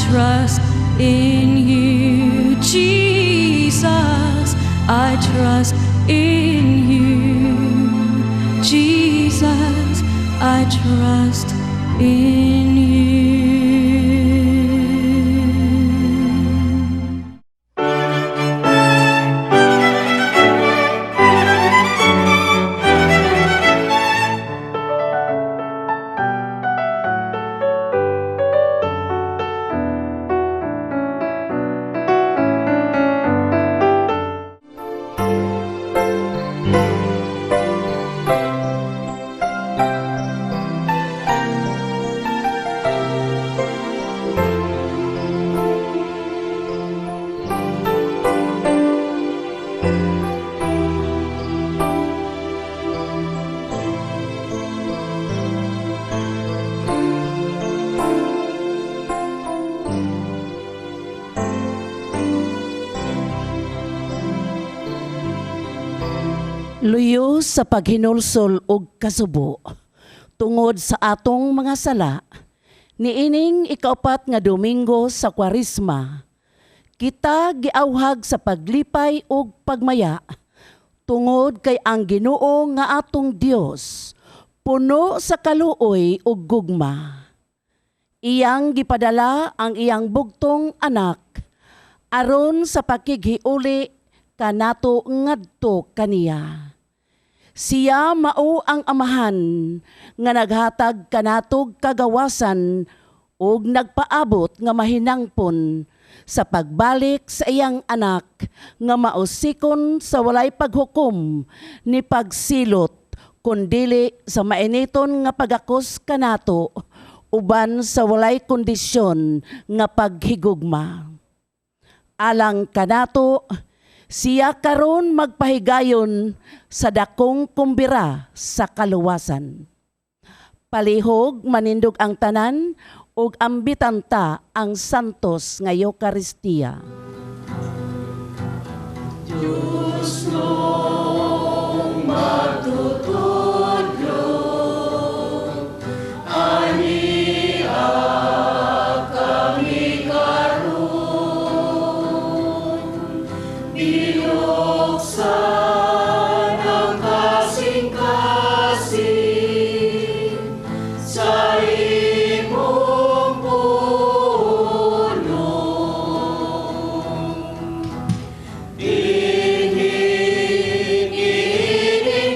trust in you, Jesus. I trust in you, Jesus. I trust in you. Luyo sa paghinulsol og kasubo, tungod sa atong mga sala, niining ikaupat nga Domingo sa Kwaresma, kita giawhag sa paglipay og pagmaya, tungod kay ang Ginoo nga atong Dios, puno sa kaluoy ug gugma. Iyang gipadala ang iyang bugtong anak, aron sa pakighiuli kanato ngadto kaniya. Siya mao ang amahan nga naghatag kanatog kagawasan ug nagpaabot nga mahinangpon sa pagbalik sa iyang anak nga mausikon sa walay paghukom ni pagsilot kundili sa mainiton nga pagakos kanato uban sa walay kondisyon nga paghigugma. Alang kanato, siya karon magpahigayon sa dakong kumbira sa kaluwasan. Palihog manindog ang tanan ug ambitan ta ang santos nga Eucharistia. Diyos nung matutudlo, ania kami karon, binuksan ang kasing-kasing sa imong pulong. Dinhi-ining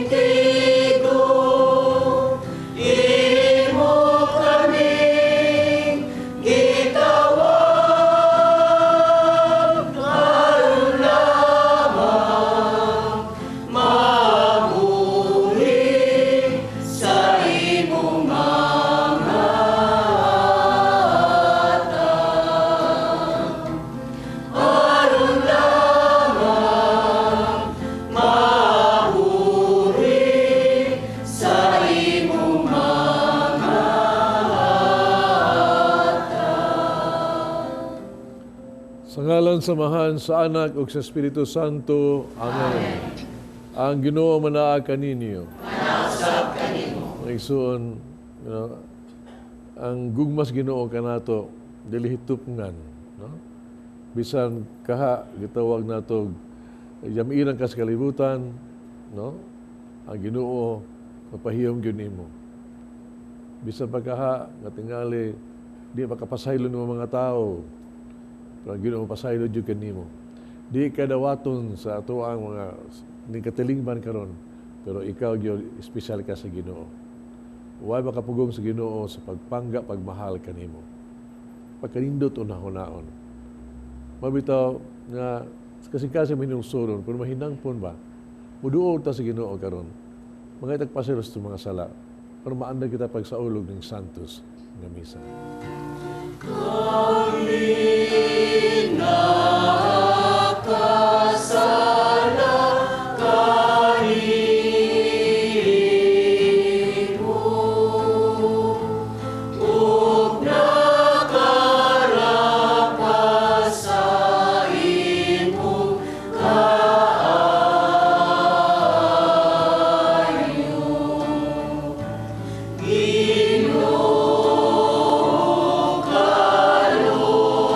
tigo, imo kaming gitawag, karon lamang mabuhi sa imong mga hatag. Karon lamang mabuhi sa imong mga hatag. Sa ngalan samahan sa Anak ug sa Espiritu Santo. Amen. Ang Ginoo manaa kaninyo. Manausap kanimo. Ang igsoon, ang gugmas Ginoo kanato dili hitupngan, no? Bisan kaha gitawag nato yamiran kas kalibutan, no? Ang Ginoo mapahiyom gyud nimo. Bisan pagkaha nga tingali di makapasaylo ng mga tao. Pero ang Ginoo pasaylo jud kanimo. Di ka dawaton sa ato ang mga ni katilingban karon, pero ikaw gyud espesyal ka sa Ginoo. Huwag makapugong sa Ginoo sa pagpangga, pagmahal kanimo. Pagkanindot unahon-naon. Mabitaw nga kasing-kasing minungsuron, pero mahinangpon ba? Muduol ta sa Ginoo karon. Mga itagpasilos sa mga sala, pero maanda kita pagsaulog ng Santos nga misa. Ginoo, kaloob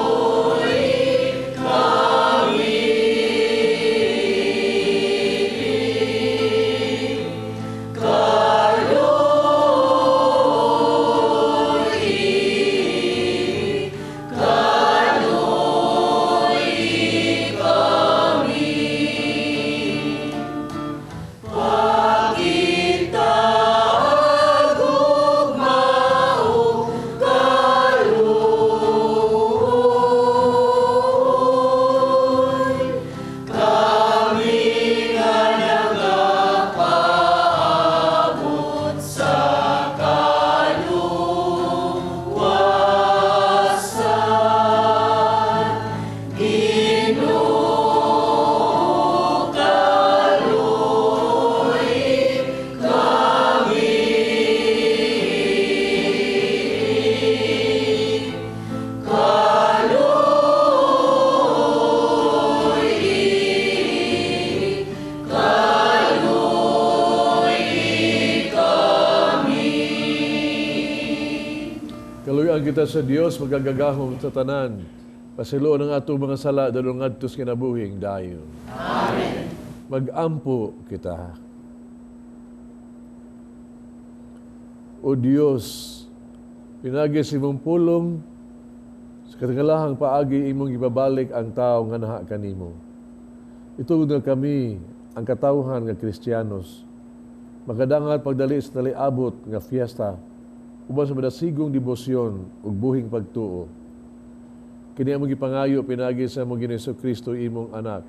kita sa Dios magagagahom sa tanan. Pasiluon ang atong mga sala dalong ngadto sa kinabuhing dayon. Amen. Mag-ampo kita. O Dios, pinagi sa imong pulong, sa katangalahang paagi imong ibabalik ang tao nga naha kanimo. Itugod nga kami, ang katawhan nga Kristiyanos, makadangat pagdali sa taliabot nga fiesta, uban sa madasigong debosyon ug buhing pagtuo. Kini among gipangayo pinagi sa among Ginoong Kristo imong anak,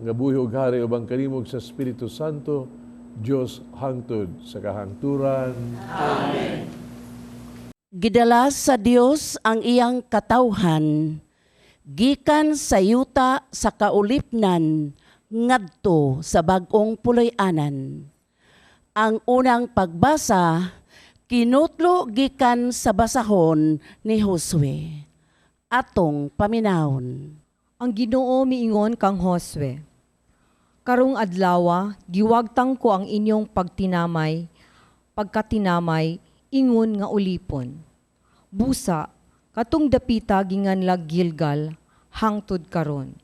nga buhi ug hari ubang kanimog sa Espiritu Santo, Dios hangtod sa kahangturan. Amen. Gidala sa Dios ang iyang katawhan, gikan sa yuta sa kaulipnan, ngadto sa bag-ong puloy-anan. Ang unang pagbasa, kinutlo gikan sa basahon ni Josue. Atong paminawon. Ang Ginoo miingon kang Josue, karong adlawa, giwagtang ko ang inyong pagkatinamay, ingon nga ulipon. Busa, katong dapita ginganlag Gilgal, hangtod karon.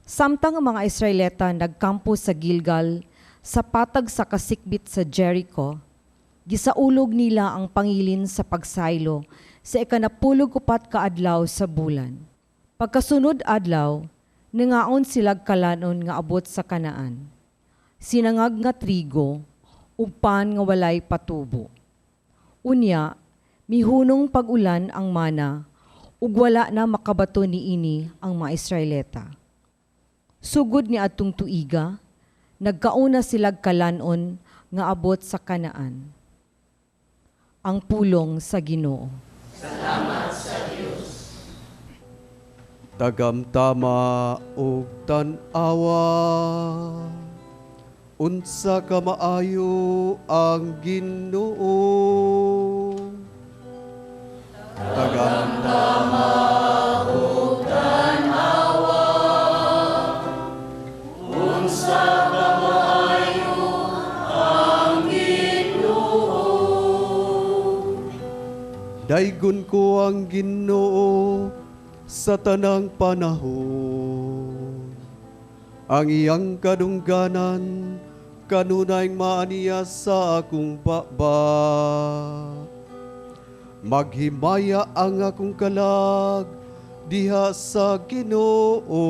Samtang ang mga Israelita nagkampo sa Gilgal, sa patag sa kasikbit sa Jericho, gisaulog nila ang pangilin sa pagsaylo sa ikanapulugupat ka adlaw sa bulan. Pagkasunod adlaw, nangaon silag kalanon nga abot sa Kanaan. Sinangag nga trigo, ug pan nga walay patubo. Unya, mihunong pag-ulan ang mana, ug wala na makabato niini ang mga Israelita. Sugod ni atong tuiga, nagkauna silag kalanon nga abot sa Kanaan. Ang pulong sa Ginoo. Salamat sa Diyos. Tagamtama ug tan-awa, unsa ka maayo ang Ginoo. Tagamtama ug tan-awa, Unsa ka maayo ang Ginoo. daygon ko ang Ginoo sa tanang panahon. Ang iyang kadungganan kanunay maaniya sa akong baba. Maghimaya ang akong kalag diha sa Ginoo.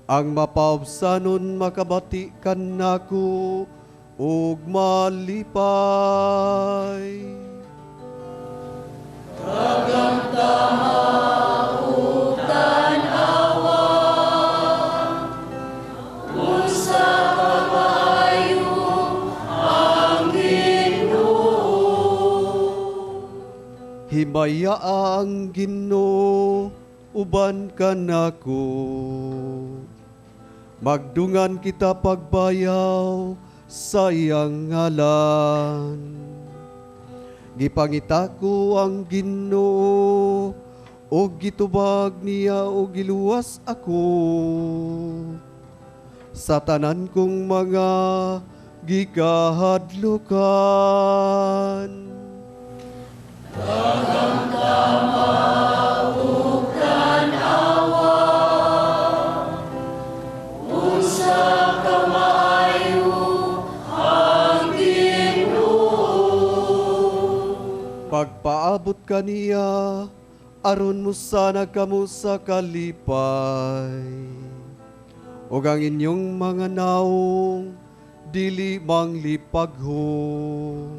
Ang mapaubsanon makabati kanako ug malipay. Unsa ka maayo ang Ginoo. Himaya ang Ginoo uban kanako. Magdungan kita pagbayaw sa iyang ngalan. Gipangita ko ang Ginoo o gitubag niya o giluwas ako sa tanan kong mga gikahadlukan. Unsa ka maayo ang Ginoo. Pagpaabot kaniya, aron mo sana kamo sa kalipay. O ang inyong mga naong, dili manglipaghon.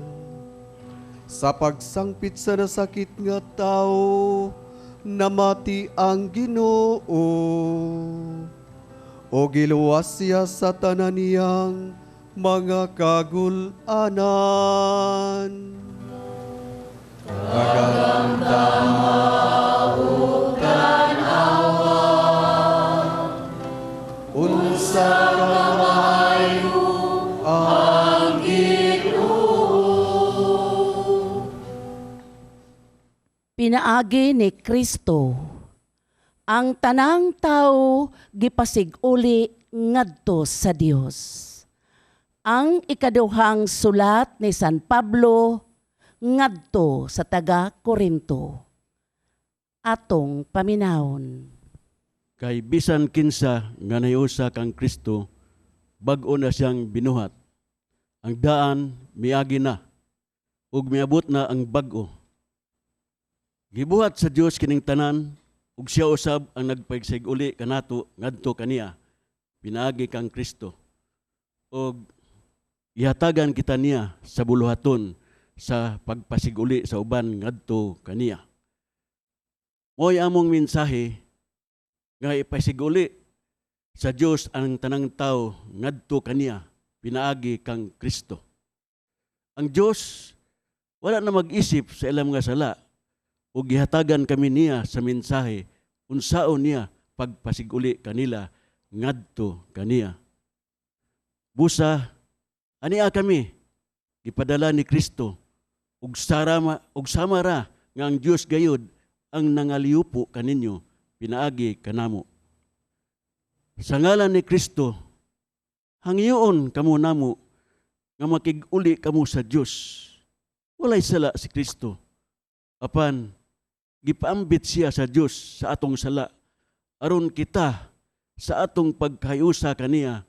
Sa pagsangpit sa nasakit nga tao, namati ang Ginoo. O giluwas siya sa tanan niyang mga kagulanan. Unsa ka maayo ang Pinaagi ni Kristo ang tanang tao gipasiguli ngadto sa Dios. Ang ikaduhang sulat ni San Pablo ngadto sa taga Korinto. Atong paminahon. Kay bisan kinsa nga nayusa kang Kristo, bag-o na siyang binuhat. Ang daan miagi na, ug miabot na ang bag-o. Gibuhat sa Dios kining tanan, ug siya usab ang nagpagsig uli kanato ngadto kaniya, pinaagi kang Kristo. Ug ihatagan kita niya sa buluhaton sa pagpasiguli sa uban ngadto kaniya. Mo'y among mensahe nga ipasiguli sa Dios ang tanang tao ngadto kaniya, pinaagi kang Kristo. Ang Dios wala na mag-isip sa ilang mga sala ug gihatagan kami niya sa mensahe unsaon niya pagpasiguli kanila ngadto kaniya. Busa ania kami gipadala ni Kristo ug sama ra nga ang Dios gayud ang nangaliupo kaninyo pinaagi kanamo. Sa ngalan ni Kristo, hangyoon kamo namo nga makig-uli kamo sa Dios. Walay sala si Kristo. Apan gipaambit siya sa Dios sa atong sala aron kita sa atong pagkayusa kaniya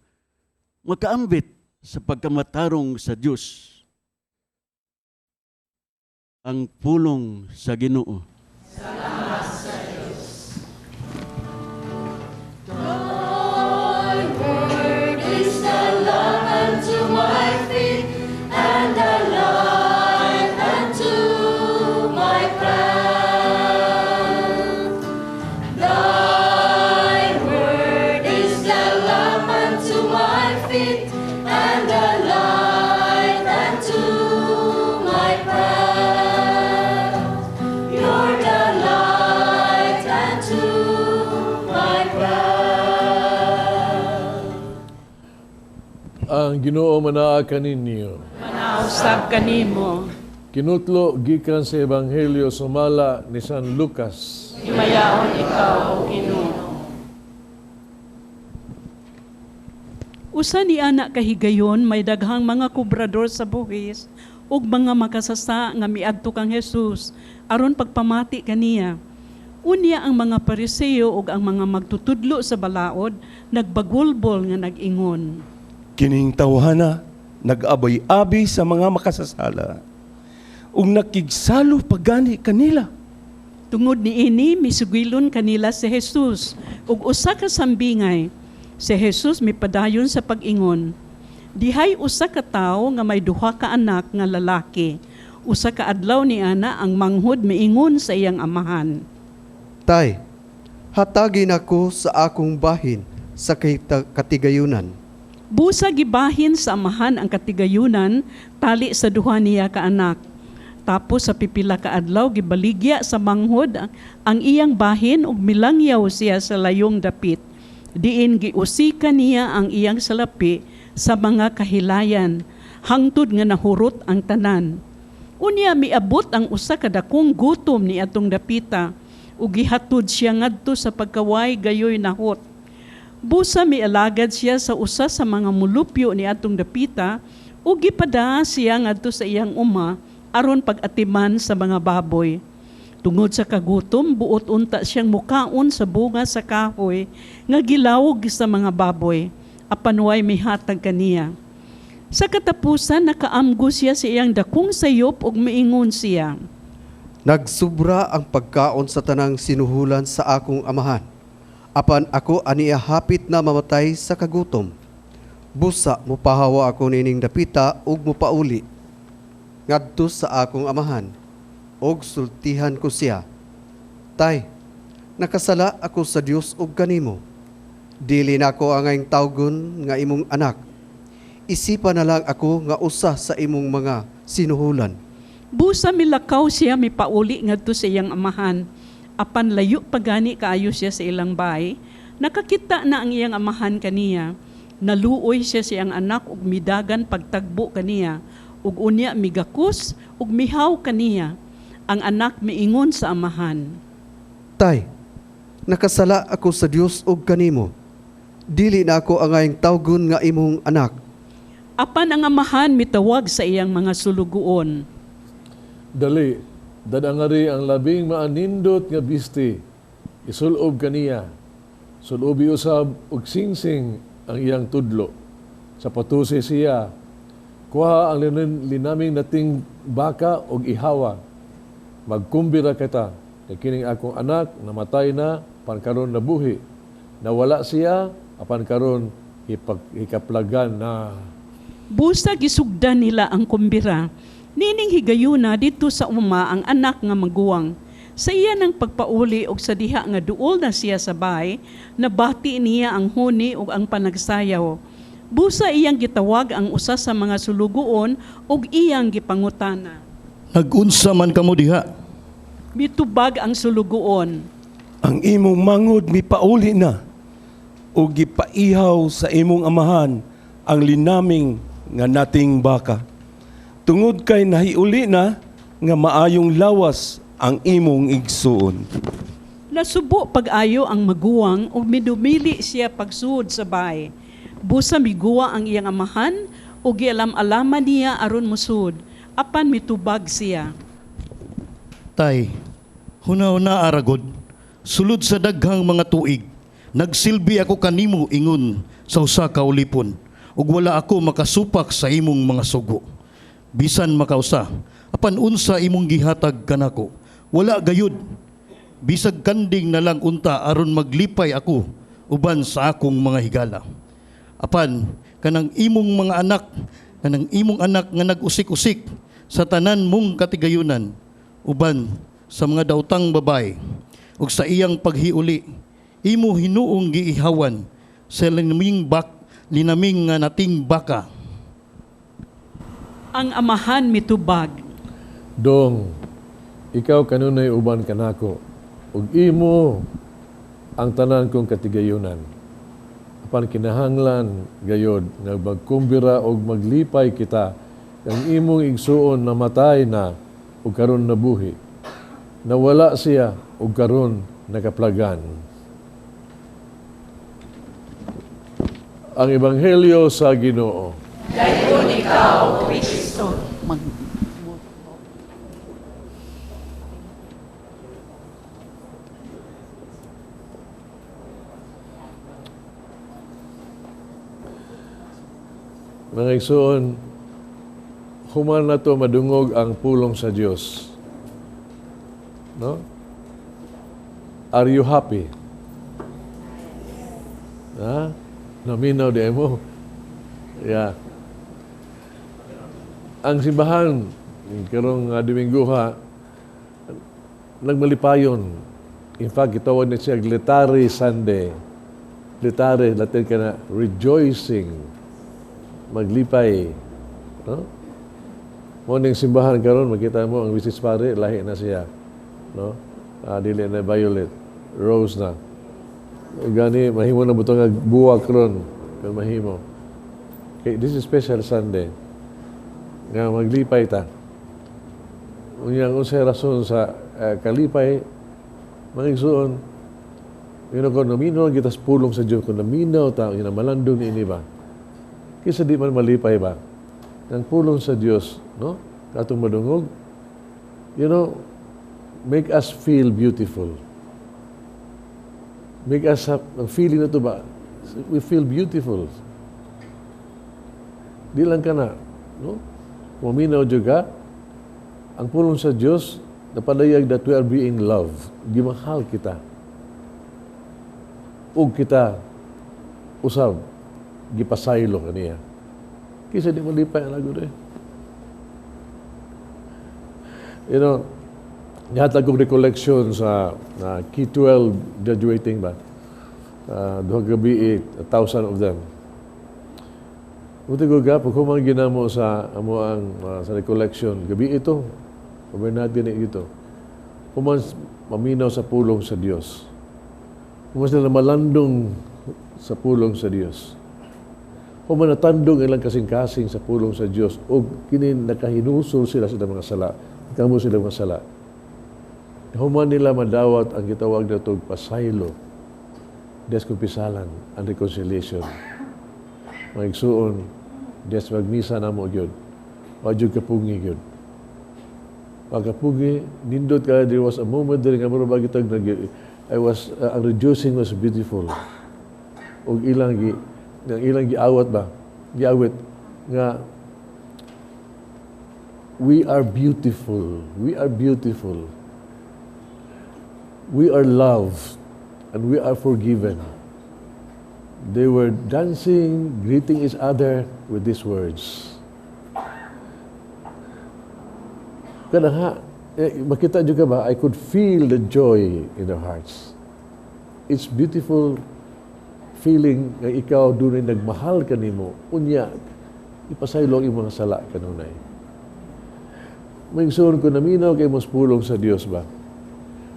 makaambit sa pagkamatarong sa Dios. Ang pulong sa Ginoo. Thy word is the lamp unto my feet and a light unto my path. Thy word is the lamp unto my feet and a light unto my path. You're the light unto my path. Ang Ginoo manaa kaninyo. Manausab kanimo, Kinutlo gikan sa Ebanghelyo sumala ni San Lucas. himayaon ikaw o Ginoo. Usa ni anak kahigayon may daghang mga kubrador sa buhis ug mga makasasa nga miadto kang Hesus aron pagpamati kaniya. Unya ang mga Pariseo ug ang mga magtutudlo sa balaod nagbagulbol nga nag-ingon. Kining tawhana nag-abay-abi sa mga makasasala ug nakigsalo pagani kanila. Tungod niini misugilon kanila si Jesus ug usa ka sambingay si Jesus mipadayon sa pag-ingon. Dihay usa ka tawo nga may duha ka anak nga lalaki. Usa ka adlaw ni ana ang manghud miingon sa iyang amahan. Tay, hatagin ako sa akong bahin sa katigayunan. Busa gibahin sa amahan ang katigayunan tali sa duha niya ka anak. Tapos sa pipila ka adlaw gibaligya sa manghud ang iyang bahin ug milangyaw siya sa layong dapit. Diin giusika niya ang iyang salapi sa mga kahilayan hangtod nga nahurot ang tanan. Unya miabot ang usa ka dakong gutom ni atong dapita ug gihatod siya ngadto sa pagkaway gayoy nahot. Busa mialagad siya sa usa sa mga mulupyo ni atong dapita ug gipada siya ngadto sa iyang uma aron pag-atiman sa mga baboy. Tungod sa kagutom, buot unta siyang mukaon sa bunga sa kahoy nga gilawog sa mga baboy, apan way mihatag kaniya. Sa katapusan, nakaamgo siya sa iyang dakong sayop ug miingon siya. Nagsubra ang pagkaon sa tanang sinuhulan sa akong amahan. Apan ako aniya hapit na mamatay sa kagutom. Busa mupahawa ako nining dapita ug mupauli. Ngadto sa akong amahan, og sultihan ko siya. Tay, nakasala ako sa Dios ug kanimo. Dili na ako angayng tawgon nga imong anak. Isipan na lang ako nga usa sa imong mga sinuhulan. Busa milakaw siya mipauli ngadto sa iyang amahan. Apan layo pagani kaayo siya sa ilang bahay, nakakita na ang iyang amahan kaniya. Naluoy siya sa iyang anak ug midagan pagtagbo kaniya. Ug unya migakus ug mihaw kaniya. Ang anak miingon sa amahan. Tay, nakasala ako sa Dios ug kanimo. Dili na ako angayng tawgon nga imong anak. Apan ang amahan mitawag sa iyang mga sulugoon. Dali, dadangari ang labing maanindot nga bisti, isulob kaniya, sulobi usab ug singsing ang iyang tudlo. Sa patusi siya, kuha ang linaming nating baka ug ihawa. Magkumbira kita, kay kining akong anak namatay na, apan karon nabuhi. Nawala siya, apan karon hikaplagan na. Busa gisugdan nila ang kumbira. Nining higayuna dito sa uma ang anak nga maguwang. Sa iya ng pagpauli og sa diha nga duol na siya sa bahay, nabati niya ang huni ug ang panagsayaw. Busa iyang gitawag ang usa sa mga sulugoon ug iyang gipangutana. Nagunsa man kamo diha? Mitubag ang sulugoon. Ang imong mangod mipauli na o gipaihaw sa imong amahan ang linaming nga nating baka. Tungod kay nahiuli na nga maayong lawas ang imong igsuon. Nasubo pag-ayo ang maguwang ug midumili siya pagsuod sa bahay. Busa miguwa ang iyang amahan ug gialam-alaman niya aron musud. Apan mitubag siya. Tay, huna-huna aragod, sulod sa daghang mga tuig, nagsilbi ako kanimo ingon sa usa ka ulipon, ug wala ako makasupak sa imong mga sugo. Bisan makausa, apan unsa imong gihatag kanako, wala gayud. Bisag kanding na lang unta aron maglipay ako uban sa akong mga higala. Apan kanang imong anak nga nag-usik-usik sa tanan mong katigayunan uban sa mga daotang babae ug sa iyang paghiuli, imo hinuong giihawan sa linaming nga nating baka. Ang amahan mitubag. Dong, ikaw kanunay uban kanako, ug imo ang tanan kong katigayunan. Apan kinahanglan gayod nga magkumbira og maglipay kita kang imong igsuon namatay na ug karon nabuhi. Nawala siya ug karon nakaplagan. Ang ebanghelyo sa Ginoo. Mga igsoon, human na to madungog ang pulong sa Dios. No? Are you happy? Ha? Naminaw di mo. Yeah. Ang simbahan, karong Dominguha, nagmalipayon. In fact, itawag na siya Laetare Sunday. Laetare, Latin ka na, rejoicing. Maglipay. No? Morning simbahan karon makita mo ang Mrs. Pare, lahi na siya. No? Dili na violet. Rose na. Gani, mahimo na buto nga buwak ron. Kung mahimo. Okay, this is special Sunday. Nga maglipay ta. Unyang unsay rason sa kalipay, magigsuon, kung naminaw kita sa pulong sa Diyos, kung naminaw ta, yung malandong ni ini ba? Kisa di man malipay ba? Ang pulong sa Diyos, no? Katong madungog, make us feel beautiful. Make us have, ang feeling na to ba? We feel beautiful. Di lang ka na, no? Maminaw juga, ang pulong sa Diyos, napadayag that we are being loved. Gimahal kita. Ug kita, usab, gipasaylo kaniya. Kisa di malipay ang lago rin. Nihatag kong recollection sa K-12 graduating ba? Duha gabi, 1,000 of them. Buti ko ga, pag kumang ginamo sa sa recollection, gabi ito, natin ito. Kuman maminaw sa pulong sa Diyos. Kuman sila malandong sa pulong sa Diyos. Kuman natandong ilang kasing-kasing sa pulong sa Diyos o kinin nakahinusol sila sa mga sala. Kamo sila mga sala. Human nila madawat ang gitawag na itong pasaylo, deskumpisalan, and reconciliation. Magigsuon, des magmisa na mo yun. Wajud kapungi yun. Pagkapugi, nindot ka, there was a moment there nga marabag itag ang rejoicing was beautiful. O ilang giawat ba? Giawit nga we are beautiful. We are beautiful. We are loved and we are forgiven. They were dancing, greeting each other with these words. Kada nga, makita juga ba, I could feel the joy in their hearts. It's beautiful feeling nga ikaw dunay nagmahal kanimo. Unya, ipasaylo ang mga sala kanunay. Mayigsoon ko naminaw kay mas pulong sa Dios ba?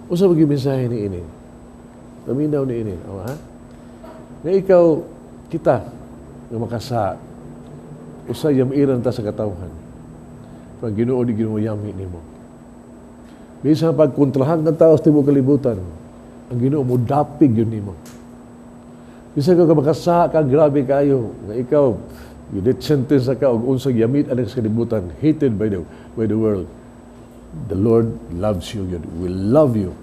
Usa ba gimensahe ni ini? Naminaw ni ini, ha? Nga ikaw, kita, nga makasa, usay yamiran ta sa katawhan. Pag Ginoo di Ginoo yami nimo. Bisan pagkontrahan ng tao sa tibuok kalibutan, ang Ginoo mo dapig yun nimo. Bisan ka makasa ka grabe kayo, nga ikaw you death sentence ka og unsang yamit aning sa kalibutan, hated by the world. The Lord loves you. God will love you.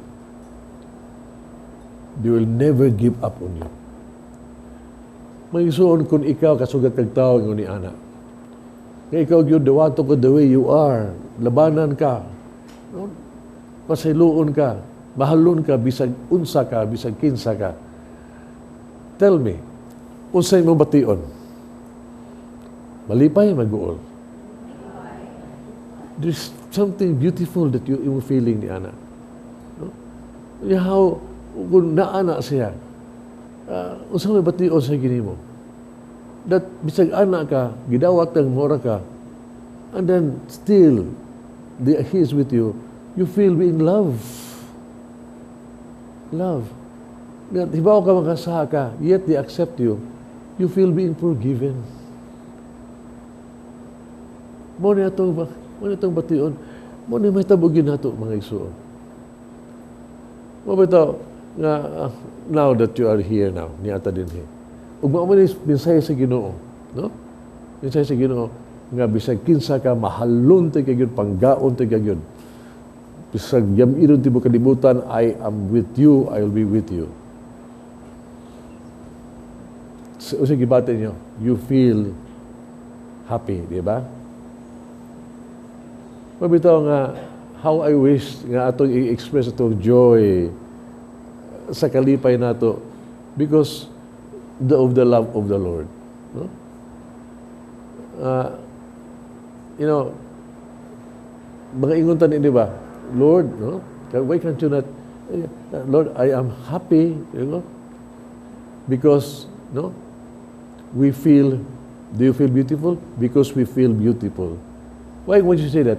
They will never give up on you. Mayigsoon kung ikaw kasugat kag tao ni ana. Nga ikaw yun, dawato ko the way you are. Labanan ka. No? Pasayloon ka. Mahalon ka, bisag unsa ka, bisag kinsa ka. Tell me, unsay mo bation? Malipay, mag-uol. There's something beautiful that you feeling ni Ana. No? How, kung naana siya, unsay mo bation sa ginimo? That bisag anak ka, gidawat ng mora ka, and then still, he is with you, you feel being loved. Love. That hibaw ka makasaha ka, yet they accept you, you feel being forgiven. Mo na itong bation, mo na may tabugin na ito, mga igsoon. Mo ba ito, now that you are here now, niyata din here, ug mao man mensahe sa Ginoo, no? Mensahe sa Ginoo nga bisag kinsa ka mahalon ta kay gyud, panggaon ta kay gyud. Bisag yamiron tibuok kalibutan, I am with you, I will be with you. O sige bate niyo, you feel happy, di ba? Mabitaw nga how I wish nga atong i-express atong joy sa kalipay nato because of the love of the Lord. No? Mga inguntan di ba? Lord, no? Why can't you not, Lord, I am happy, because, no? We feel, do you feel beautiful? Because we feel beautiful. Why would you say that?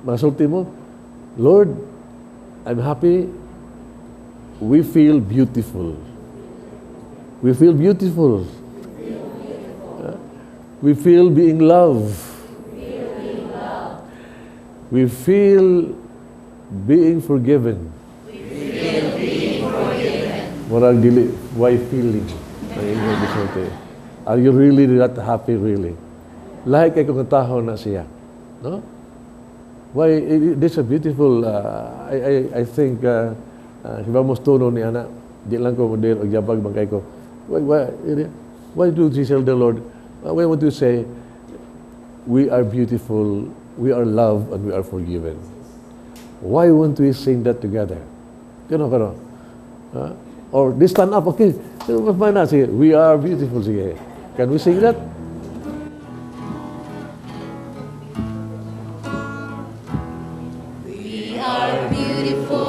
Masulti mo, Lord, I'm happy, we feel beautiful. We feel beautiful. We feel being loved. We feel being forgiven. Murag dili, why feeling? Are you really that happy, really? Like ako ng tao na siya. No? Why, this is a beautiful, I think, hibamos tuno ni Ana, di lang ko model o jabag bangkay ko. Why do you tell the Lord? Why would you say, we are beautiful, we are loved, and we are forgiven? Why won't we sing that together? Kano? Or this stand up, okay. Sige, we are beautiful, sige. Can we sing that? We are beautiful.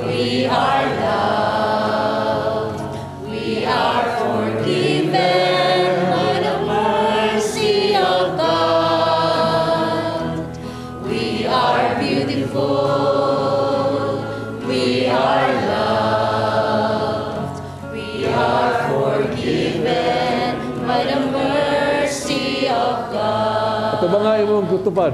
We are loved. We are forgiven by the mercy of God. We are beautiful. We are loved. We are forgiven by the mercy of God. Ato ba nga imong kutupad?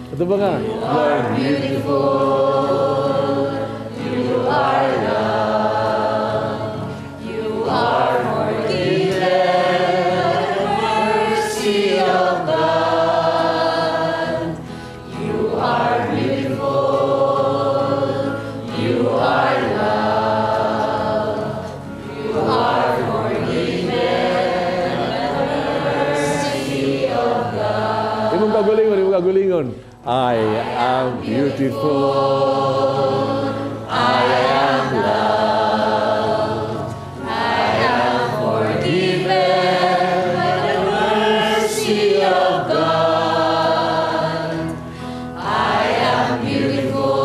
Ato ba nga? You are beautiful. You are loved. You are forgiven by the mercy of God. You are kagulingon, imo kagulingon. I am beautiful. I am loved. I am forgiven by the mercy of God. I am beautiful.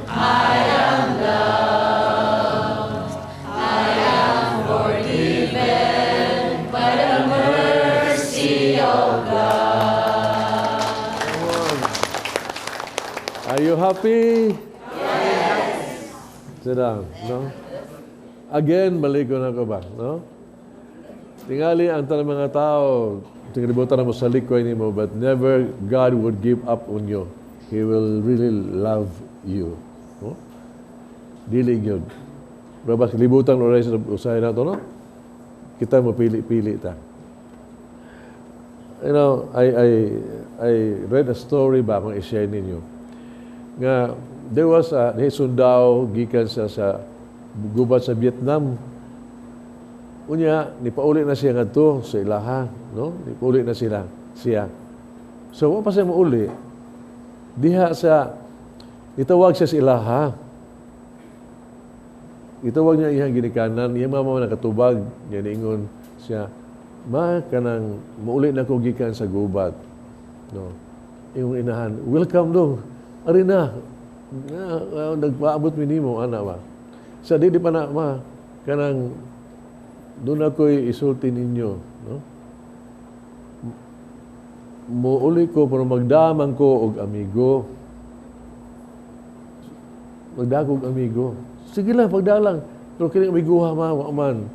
I am loved. I am forgiven by the mercy of God. Are you happy? Yes. Sit down, no? Again, balikon ako ba, no? Tingali ang tanang mga tao, tingalibutan mo sa likoy ni mo, but never God would give up on you. He will really love you. No? Dili yun. Babas, libutan oray sa usahay na ito, no? Kita mo pili-pili ta. You know, I read a story ba kung i-share ninyo. Nga, there was a sundao gikan sa gubat sa Vietnam. Unya, nipauli na siya ngadto sa ilaha, no? Nipauli na siya. So, wa pa siya mauli. Diha sa itawag siya sa ilaha. Itawag niya iyang ginikanan, iyang mama nakatubag, niya niingon siya, ma kanang mauli na ko gikan sa gubat. No. Iyong inahan, welcome dong. Ari na. Nagpaabot mi nimo ana ba. Sa di pa na ma kanang doon ako'y isulti ninyo, no? Muuli ko pero magdamang ko og amigo. Magdagog amigo. Sige lang, pagdalang. Pero kining amiguha wa man.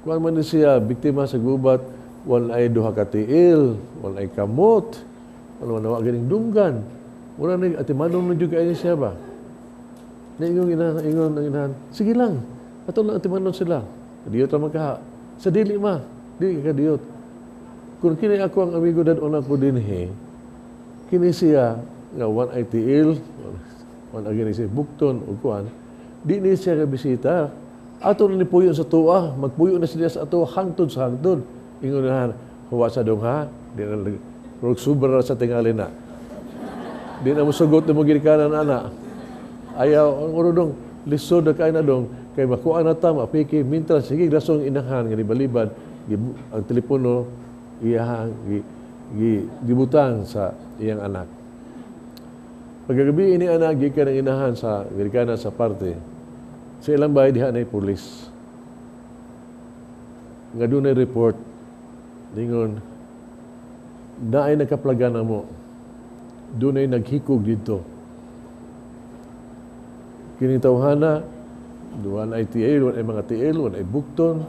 Kuan man ni siya biktima sa gubat, walay duha ka tiil, walay kamot, wala na ganing dunggan. Mura ni atimanong na jud kay siya ba. Ingon inahan. Sige lang. Ato lang atimanong sila. Diyot ra magkaha. Sa dili ma, dili ka diyot. Kung kini ako ang amigo dadon ako dinhi, kini siya nga one ITL, one again siya bukton o kuan, di ni siya ka bisita. Ato na ni puyo sa tuwa, magpuyo na sila sa ato hangtod sa hangtod. Ingon na huwa sa dongha, di na sobra sa tingali na. Di na mo sugot na mo ginikanan ana. Ayaw ang urudong lisod na kain na dong kay makuha na ta mapiki mintra sige lasong inahan nga libalibad ang telepono iyang gibutang sa iyang anak. Pagkagabi ini anak gikan ang inahan sa ginikanan sa parte. Sa ilang bahay diha na pulis. Nga doon ay report ningon na ay nakaplaga na mo. Doon ay naghikog dito. Kining tawhana, duwan ay TL, wan ay mga TL, wan ay bukton,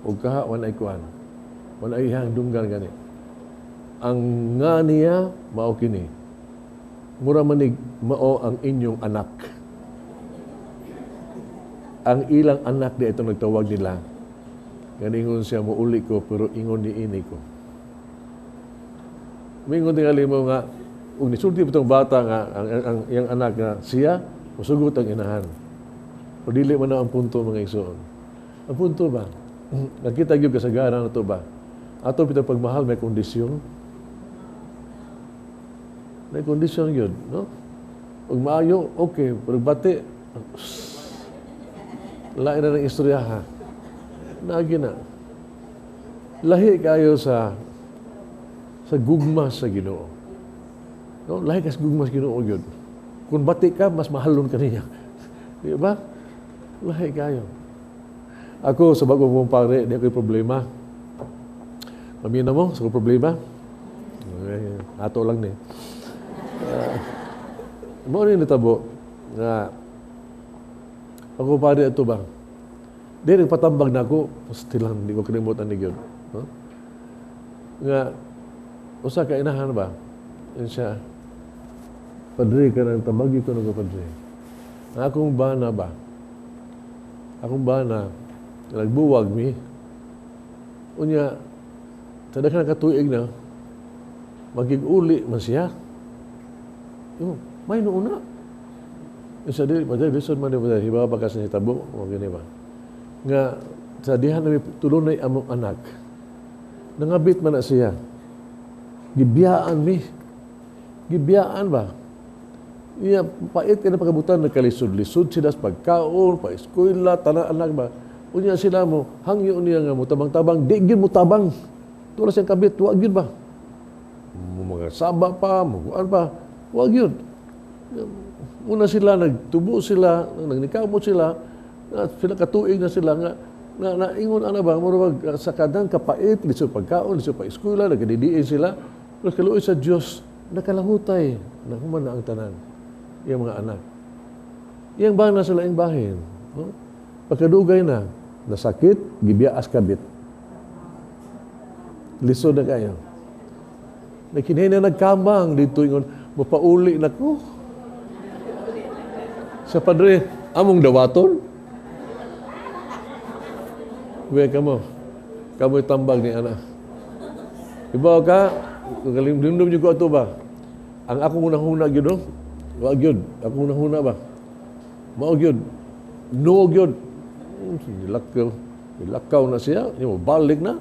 o kaha, wan ay kuan. Wan ay ihang dunggan gani. Ang nga niya, mao kini. Mura manig, mao ang inyong anak. Ang ilang anak di ito nagtawag nila. Ganingon siya, muuli ko, pero ingon ni ini ko. Mingon tingali mo nga, kung nisulti po itong bata nga, ang iyang anak nga, siya, masugot ang inahan. O dili man na ang punto mga igsoon. Ang punto ba? Nakita gyud kasagaran na ito ba? Ato pitang pagmahal may kondisyon. May kondisyon yun, no? Pag maayo, okay. Pag bati, lain na ng istorya ha. Nagi na. Lahi kayo sa gugma sa Ginoo. No? Lahi ka sa gugma sa Ginoo yun. Kung bati ka, mas mahalon ka niya. Di ba? Lahi kayo. Ako, sa bago mong pare, di ako yung problema. Mamina mo, sa problema. Ato lang ni. Mo rin natabo nga ako pare ito ba? Di nagpatambag na ako. Still lang, hindi ko kalimutan ni Gyon. No? Nga, usa ka inahan ba? Yan siya. Padre ka ng tambagi ko ng padre. Akong bana ba? Akong bana, nagbuwag mi. Unya, tada ka nakatuig na, magig-uli man siya. Yung, may noon na. Yung sa dili, padre, listen man niya, hibawa pa kasi tabo, o gani ba? Nga, sa dihan na tulunay among anak, nangabit man na siya. Gibiyaan mi. Gibiyaan ba? Iya, pait ka na pagkabutan, nagkalisod-lisod sila sa pagkaon, pa-eskwela, tanan anak ba? Unya sila mo, hangyo niya nga mo, tabang-tabang, di gyud mo tabang. Tuwa siyang kabit, wag yun ba? Mga saba pa, maguan pa, wag yun. Una sila, nagtubo sila, nagnikamot sila, sila katuig na sila nga, naingon ana ba, murag sa kadang kapait, lisod pagkaon, lisod pa-eskwela, nagadidiin sila, pero kaluoy sa Dios, nakalahutay, nakuman na ang tanan, yung mga anak. Iyang ba na sila ang bahin? No? Pagkadugay na, nasakit, gibiyaas kabit. Lisod na kayo. Nakinay na nagkamang dito ingon, mapauli na ko. Sa padre, among dawaton. Uwe ka mo. Kamo'y tambag ni anak. Iba ka, kalimdum niyo ko ito ba? Ang akong unang-huna yun, no? Wag yun. Akong unang-huna ba? Maog yun. Noog yun. Nilakaw na siya. Yung balik na.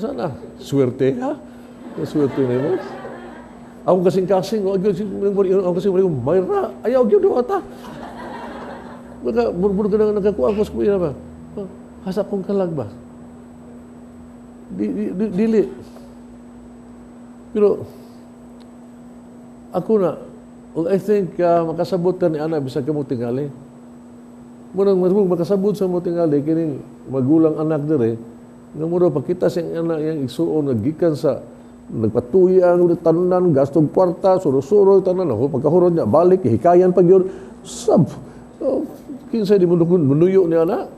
Sana. Swerte ha? Swerte na yun. Ako kasing-kasing. Ako kasing-kasing. Mayra. Ayaw yun doon ata. Baka burbur ka na nagkakuha ko sa kuya ba? Hasap kong kalag ba? Dili. Pero ako na, I think makasabot ka ni Ana bisag ka mo tingali. Munang makasabot sa mo tingali kining magulang anak dire nga muro pakita sa anak yang igsuon nagikan sa nagpatuyan tanan gastong kwarta suro-suro tanan pagkahurot niya balik hikayan pag yun sab kinsa di munuyo ni ana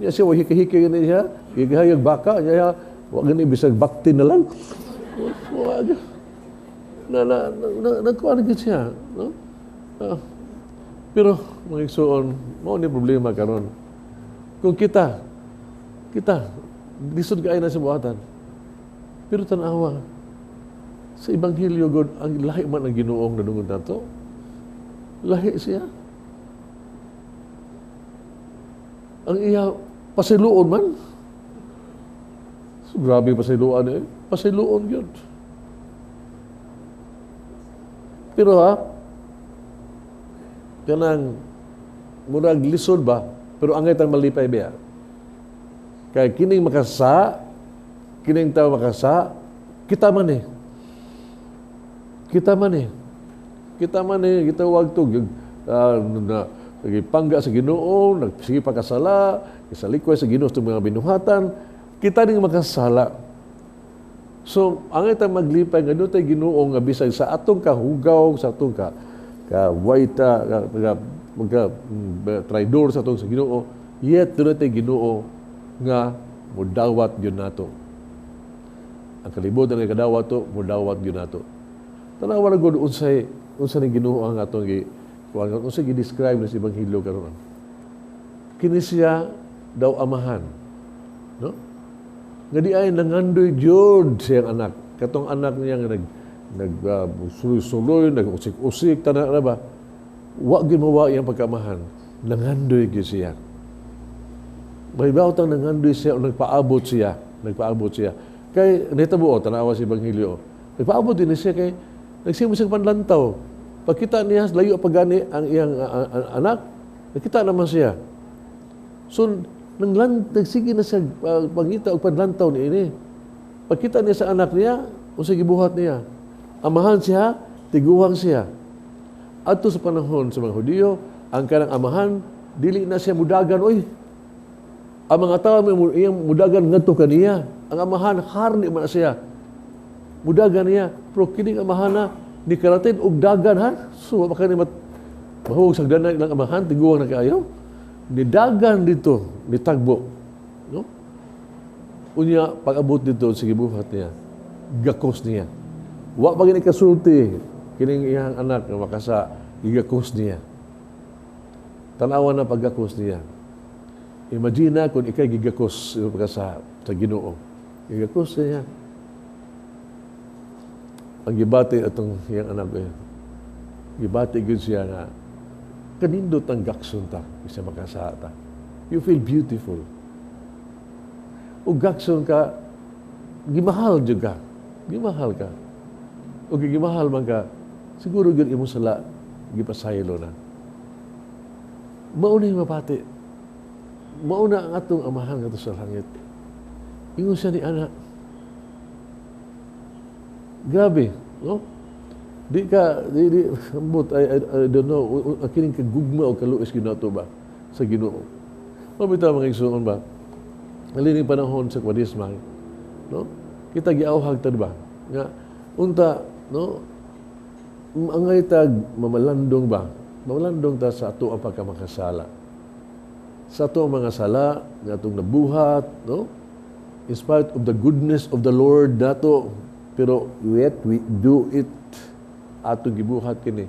niya siya hikahikay ni siya hikahayag baka niya wa gani bisag bakti na lang nagkuhan gid siya no pero mga igsuon mao ni problema karon kung kita lisod kaay na sa buhatan pero tanawa sa Ebanghelyo God ang lahi man ang Ginoong nadungod nato lahi siya ang iya pasiluon man so, grabe pasiluan pasiluon yun pero kanang murag lisod ba pero angay tang malipay ba kay kining makasa kining tao makasa kita man kita wag to nagipangga sa Ginoo nagsige pakasala isalikoy sa Ginoo sa mga binuhatan kita ning makasala so angay tang maglipay nga tay Ginoo nga bisag sa atong kahugaw sa atong ka waita traidor sa atong sa Ginoo yet doon tay Ginoo nga mudawat yun nato. Ang kalibutan nga kadawat to, mudawat yun nato. Tanawa na gud unsay ni Ginoo ang atong unsay gi-describe na sa Ebanghelyo karon. Kini siya daw amahan. No? Nga di ay nangandoy jud siyang anak. Katong anak niya nga suloy-suloy, nag-usik-usik, tanan na ba? Wa gyud mawa iyang pagkamahan. Nangandoy gyud siya. May bautang nangandoy siya o nagpaabot siya. Kay nitabuo, tanawa si Ebanghelyo. Nagpaabot din siya kay nagsimos siyang panlantaw. Pagkita niya, layo pagani ang iyang anak, nakita naman siya. So, nagsige na siya pangita o panlantaw ni ini. Pagkita niya sa anak niya, o sa gibuhat niya, amahan siya, tiguhang siya. Adto sa panahon sa mga Hudiyo, ang kanang amahan, dili na siya mudagan, oy, ang mga tao iyang mudagan ngadto kaniya. Ang amahan harni man siya. Mudagan niya. Pero kining amahan na ni karatin og dagan ha. So baka ni mahug sa danay lang amahan tiguang na kaayo. Ni dagan dito ni tagbo. No? Unya pag-abot dito sa gibuhat niya. Gakos niya. Wa pa gini kasulti kining iyang anak nga makasa gigakos niya. Tanawa na paggakos niya. Imagine kung ikay gigakos sa Ginoo. Gigakos niya. Ang gibati atong iyang anak ko. Gibati gud siya nga kanindot ang gakson ta isa makasata. You feel beautiful. O gakson ka gimahal jud ka. Gimahal ka. o gigimahal man ka, siguro yun imo sala, gipasaylo na. Mauna yung mapati. Mauna ang atong amahan nga sa langit. Ingon siya ni anak. Grabe, no? Di ambot, I don't know, kining kagugma o kaluis ginato ba sa Ginoo. Mabitaw mga igsoon ba? Alining panahon sa Kwaresma, no? Kita giawhag ta ba? Nga unta, no? Angay tag mamalandong ba? Mamalandong ta sa ato ang pagkamakasala. Sa ato ang mga sala nga atong nabuhat, no? In spite of the goodness of the Lord dato, pero yet we do it atong gibuhat kini.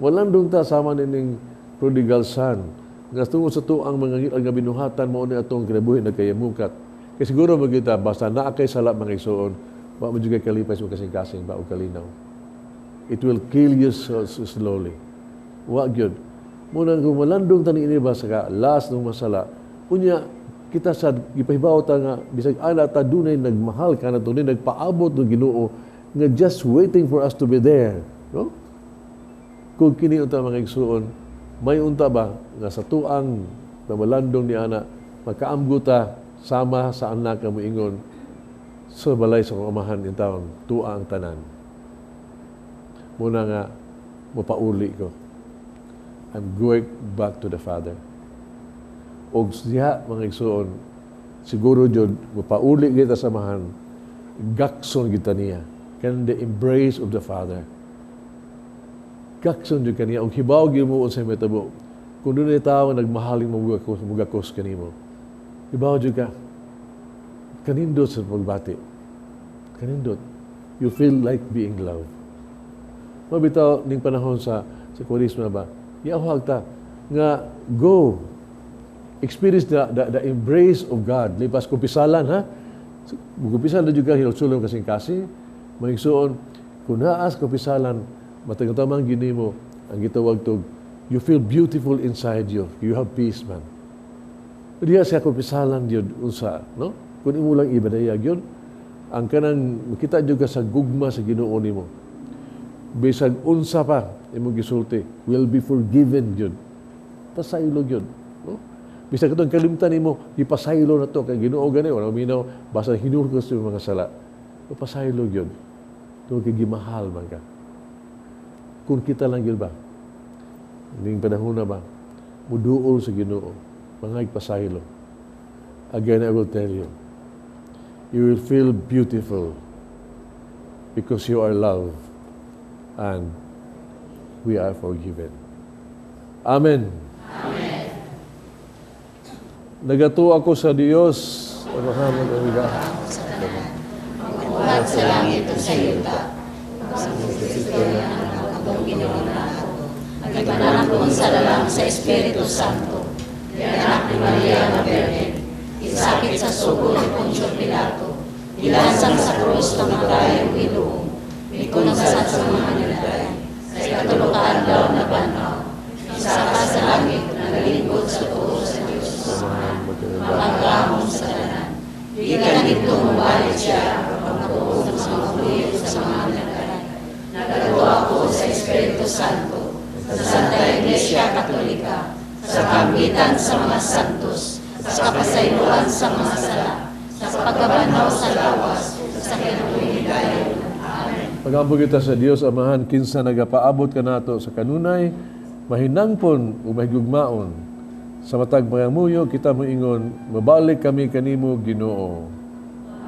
Malandong ta sama nining prodigal son. Nga tungod sa to ang mga nga binuhatan mo ni atong kinabuhi nagkayamukat. Kaya siguro magkita basta naa kay sala mga igsoon, wa mo jud kalipay sa kasing-kasing ba o kalinaw. It will kill you so slowly. Wa gyud. Muna kung malandong tani ini ba sa last ng masala, unya kita sa gipahibaw ta nga bisag ana ta dunay nagmahal kana tunay nagpaabot ng Ginoo nga just waiting for us to be there, no? Kung kini unta mga igsoon, may unta ba nga sa tuang namalandong ni ana magkaamgo ta sama sa anak nga moingon sa balay sa amahan in taon tua ang tanan. Muna nga mapauli ko. I'm going back to the Father. Og siya, mga igsoon, siguro jud mapauli kita samahan, gakson kita niya. Kan the embrace of the Father. Gakson jud kaniya. Og hibaw gyud mo sa metabo. Kung doon ay tao nagmahaling mugakos kanimo. Hibaw jud ka. Kanindot sa pagbati. Kanindot. You feel like being loved. Mabitaw ning panahon sa Kwaresma ba? Iawhag ta nga go experience the embrace of God. Lipas kumpisalan, ha? Kumpisalan juga hilsulong kasing-kasing. Mahigsoon, kung naas kumpisalan, matagamang gini mo, ang gitawag tog, you feel beautiful inside you. You have peace, man. Diya siya kumpisalan yun, unsa, no? Kung imo lang ibadayag yun, ang kanang, kita juga sa gugma sa Ginoo nimo. Bisag unsa pa, imong gisulti, will be forgiven yun. Pasaylog yun, no? Bisag katong kalimtan nimo, ipasaylo na to kay Ginoo gani wala minaw basta hinurkos yung mga sala. Pasaylo gyud. To kay gimahal man ka. Kung kita lang gyud ba? Ning panahon na ba? Muduol sa Ginoo, mga pasaylo. Again I will tell you. You will feel beautiful because you are loved and we are forgiven. Amen. Amen. Nagato ako sa Dios. Mahamad ang ila. Magbuhat sa langit at sa yuta. Magsusito niya ang akong Ginoo na ako. Nagpanakon sa lalang sa Espiritu Santo. Anak ni Maria na Birhen. Isakit sa sugo ni Poncio Pilato. Ilasang sa krus ng matayang Ginoo. Mikunasat sa mga niladay. Sa ikatulukaan daw na banaw. Isaka sa langit na nalingkod sa tuo sa Diyos. Magkamong sa tanan. Di ka nito mabalik siya ang matuon sa mga buyo sa mga nagkaran. Nagagawa ako sa Espiritu Santo, sa Santa Iglesia Katolika, sa kampitan sa mga santos, sa kapasayloan sa mga sala, sa pagkabanaw sa lawas, sa kinabuhigayon. Amen. Pagampo kita sa Dios Amahan, kinsa nagapaabot ka nato sa kanunay, mahinangpon o mahigugmaon. Sa matag pangamuyo, kita mo ingon, mabalik kami kanimo, Ginoo.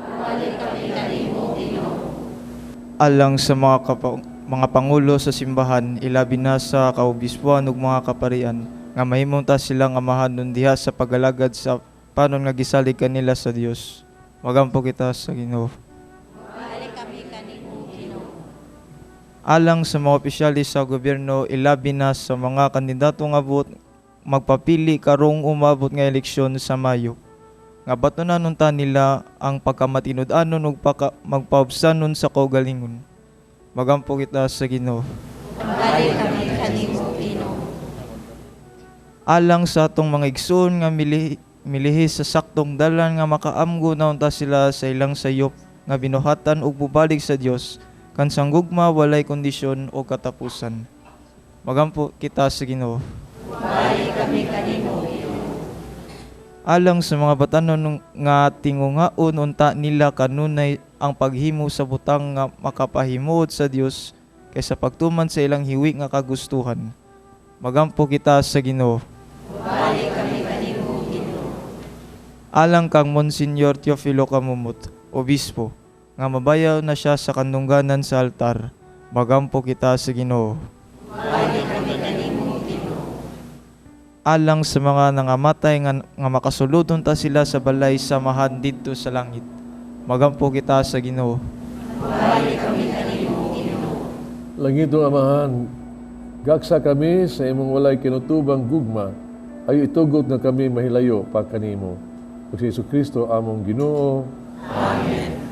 Mabalik kami kanimo, Ginoo. Alang sa mga pangulo sa simbahan, ilabi na sa kaobispuan ug mga kaparian, nga mahimong ta silang amahan nun diha sa pagalagad sa panon nga gisalig kanila sa Dios. Magampo kita sa Ginoo. Mabalik kami kanimo, Ginoo. Alang sa mga opisyalis sa gobyerno, ilabi na sa mga kandidato nga magpapili karong umabot nga eleksyon sa Mayo. Nga batunan nunta nila ang pagkamatinud-anon ug magpaubsanon sa kaugalingon. Magampo kita sa Ginoo. Mabalik kami kanimo, Ginoo. Alang sa atong mga igsoon nga milihi sa saktong dalan nga makaamgo na unta sila sa ilang sayop nga binuhatan ug bubalik sa Dios Kansang gugma walay kondisyon o katapusan. Magampo kita sa Ginoo. Balik kami kanimo, Alang sa mga batanon nga tingungaon unta nila kanunay ang paghimo sa butang nga makapahimuot sa Dios kaysa pagtuman sa ilang hiwi nga kagustuhan. Magampo kita sa Ginoo. balik kami kanimo, Ginoo. Alang kang Monsignor Teofilo Kamumot, Obispo, nga mabayaw na siya sa kandungganan sa altar. Magampo kita sa Ginoo. Balik kami kanimo, Ginoo. Alang sa mga nangamatay nga makasuludon ta sila sa balay samahan didto sa langit. Magampo kita sa Ginoo. Balik kami kanimo, Ginoo. Langitong Amahan, gaksa kami sa imong walay kinutubang gugma, ay itugot nga kami mahilayo pa kanimo. Ug si Jesucristo among Ginoo. Amen.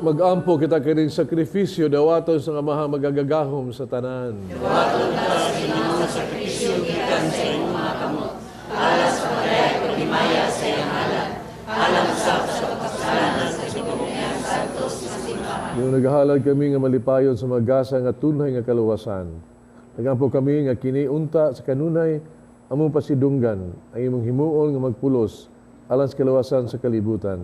Mag-ampo kita kining sakripisyo dawaton sa Amahan magagagahom sa tanan. Dawaton ka sa ginang sakrisyo gikan sa imong mga kamot. Alas sa pagayat paglimaya sa iyang halan. Alang sa kasalanan sa Panginoon Santos sa simbahan. Yung naghahalad kami nga malipayon sa magasa nga tunay nga kaluwasan. Nagampo kami nga kiniunta sa kanunay among pasidunggan ang imong himuon nga magpulos alang sa kaluwasan sa kalibutan.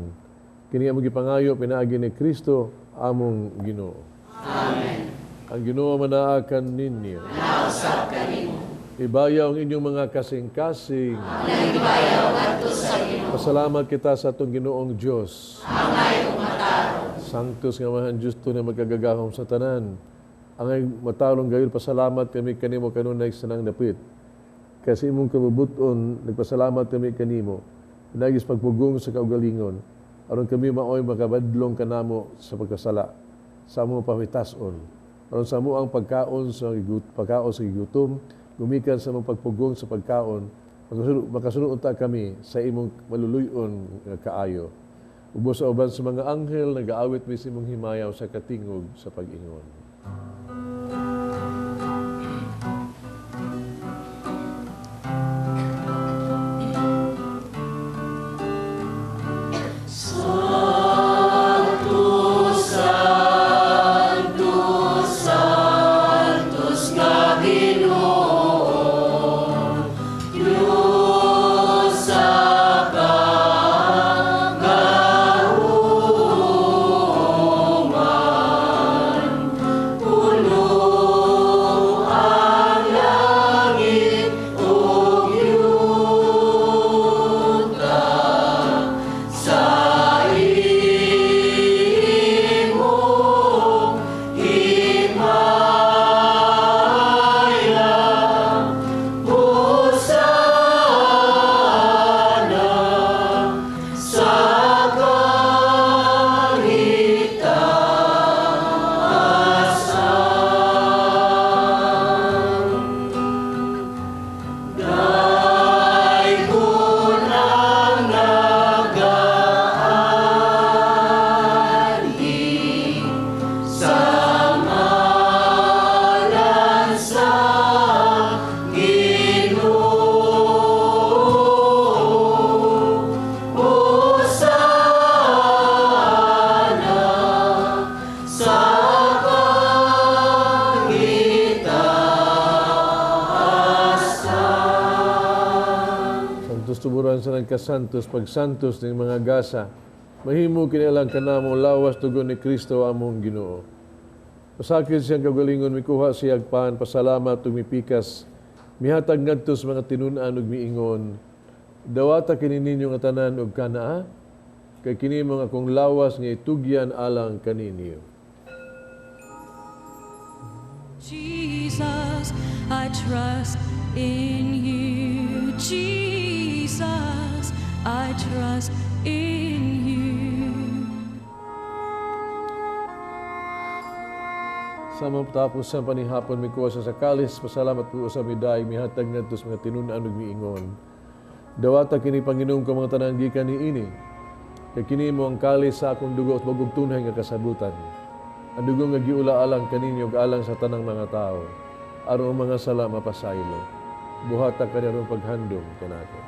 Kini among gipangayo pinaagi ni Kristo among Ginoo. Amen. Ang Ginoo manaakan ninyo. Nausap kanimo. Ibayaw ang inyong mga kasing-kasing. Naibayaw ngadto sa Ginoo. Pasalamat kita sa atong Ginoong Dios. Angay umataro. Sanctus nga Amahan justo na magkagagahom sa tanan. Angay matalong gayon pasalamat kami kanimo kanunay sa nang dapit. Kasi imong kabubuton nagpasalamat kami kanimo. Pinagis pagpugong sa kaugalingon. Aron kami maoy makabadlong kanamo sa pagkasala sa among pahitason. Aron sa among pagkaon sa gutom, gumikan sa among pagpugong sa pagkaon, makasunod unta kami sa imong maluluyon nga kaayo. Ubos sa uban sa mga anghel nagaawit mi sa imong himayaw sa katingog sa pag-ingon. tuburan sa nagkasantos, pagsantos ng mga gasa, mahimo kinialang kanamo lawas tugon ni Kristo among Ginoo. Pasakit siyang kagalingon, mikuha siyag pan, pasalamat ug mipikas, mihatag ngadto sa mga tinun-an ug miingon, dawata kini ninyo nga tanan ug kanaa, kay kini mga akong lawas nga itugyan alang kaninyo. Jesus, I trust in you. Jesus, I trust in you. Sa matapos sa panihapon, may kuha sa kalis, pasalamat po sa miday, mihatag ngadto sa mga tinun-an ug miingon. Dawata kini Panginoon ko mga tanang gikan ni ini. Kay kini mo ang kalis sa akong dugo at bagog tunay nga kasabutan. Ang dugo nga giula alang kaninyo ug alang sa tanang mga tao. Aron mga sala mapasaylo. Buhata kanilang paghandom kanako.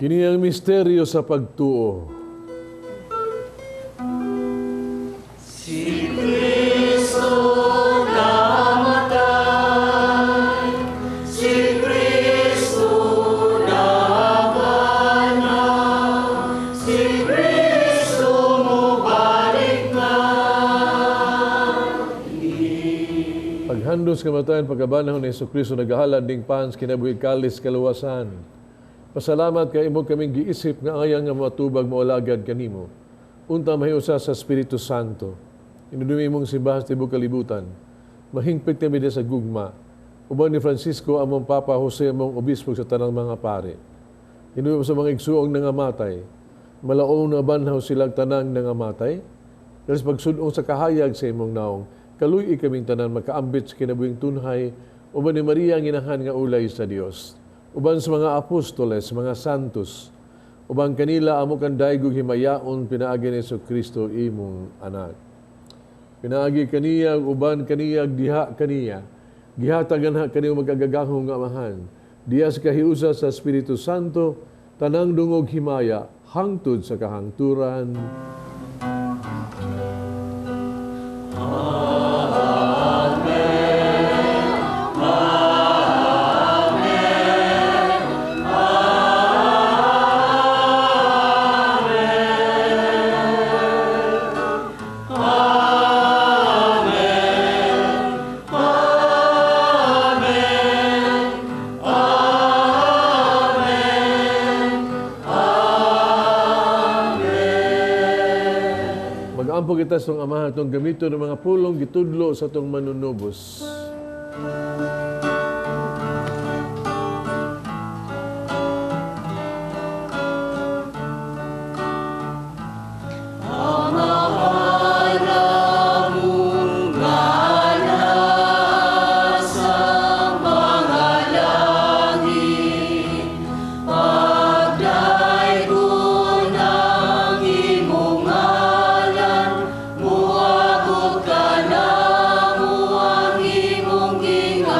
Kini ang misteryo sa pagtuo. Si Kristo namatay, si Kristo nabanaw, si Kristo mubalik na. Paghandos kamatayan pagkabanahon ni Jesucristo nagahalad ding pans kinabuhi kalis kaluwasan. Pasalamat kay imo kaming giisip nga ayang nga matubag maulagad kanimo. Unta mahiusa sa Espiritu Santo. Inudumi mong sibahas tibok kalibutan. Mahingpit kami sa gugma. Uban ni Francisco among Papa Jose among obispo sa tanang mga pare. Inudumi sa mga igsuong nangamatay. Malaong na banhaw silang tanang nangamatay. Dahil pagsudong sa kahayag sa imong naong, kaluy kaming tanan makaambit sa kinabuhing tunhay. Uban ni Maria ang inahan nga ulay sa Dios. Uban sa mga apostoles, mga santos, uban kanila amo kan daigog himayaon pinaagi ni Jesucristo imong anak. Pinaagi kaniya, uban kaniya, diha kaniya, gihatagan ha kaniya magagagahong nga amahan. Diyas kahiusa sa Espiritu Santo, tanang dungog himaya, hangtod sa kahangturan. Mag-ampo kita sa itong amahan, itong gamito ng mga pulong gitudlo sa itong manunubos. Muabot ka na, muang imong ginga.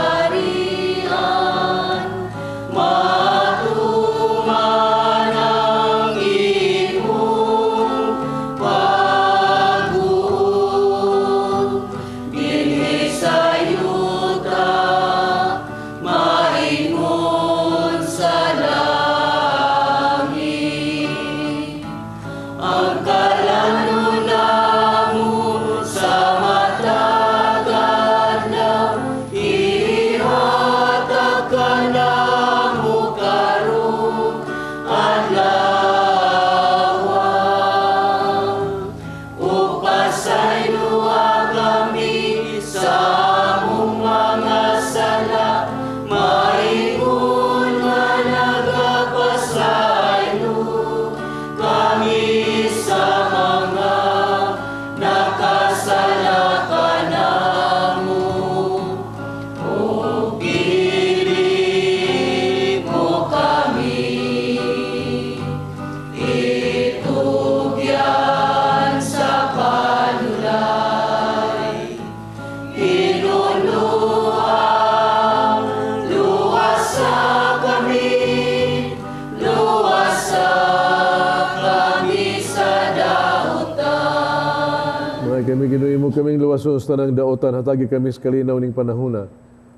Imo kaming luwason sa tanang daotan, hatagi kami sa kalinaw ning panahuna.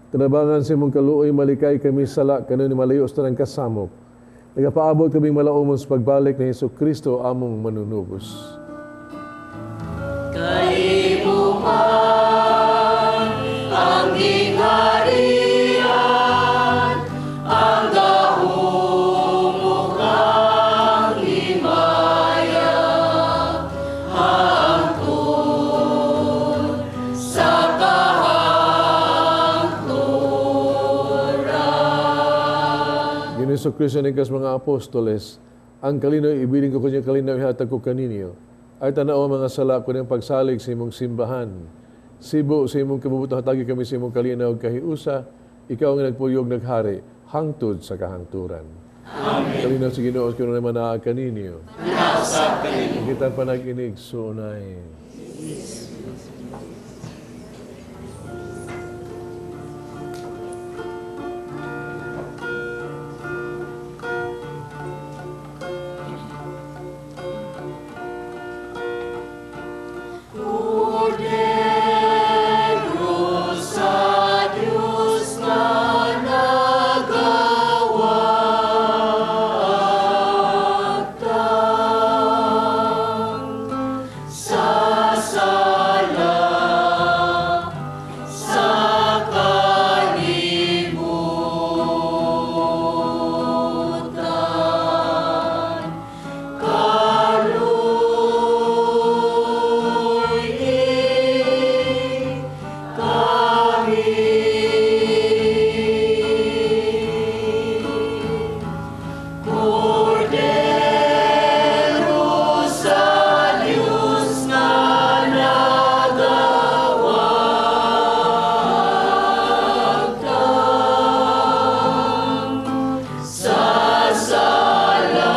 Tinabangan sa imong kaluoy, malikay kami sala, kanon ni malayo sa tanang kasamok. Nagapaabot kaming malaumon sa pagbalik ni Hesus Kristo, among manunubos. Kaimo man ang gingharian, ang dahumog ang himaya, hangtod sa kahangturan. Gini Hesus Kristo nikas mga apostoles, ang kalinaw ibiling ko kanya kalinaw ihatag ko kaninyo. Ay tanaw mga sala ko ng pagsalig sa imong simbahan. Sibo sa imong kabubuto, hatagi kami sa imong kalinaw kahiusa, ikaw ang nagpuyog naghari, hangtod sa kahangturan. Amen. Kalinaw sa Ginoo kuno naman naa kaninyo. Nausap kaninyo. Kita panag-inig sunay. Cordero sa Diyos na nagawagtang sa sala sa kalibutan. Cordero sa Diyos na nagawagtang sa sala sa kalibutan.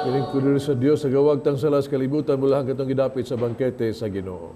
Kining kuno sa Dios sa gawagtang sala sa kalibutan mula hanggang katong gidapit sa bangkete sa Ginoo.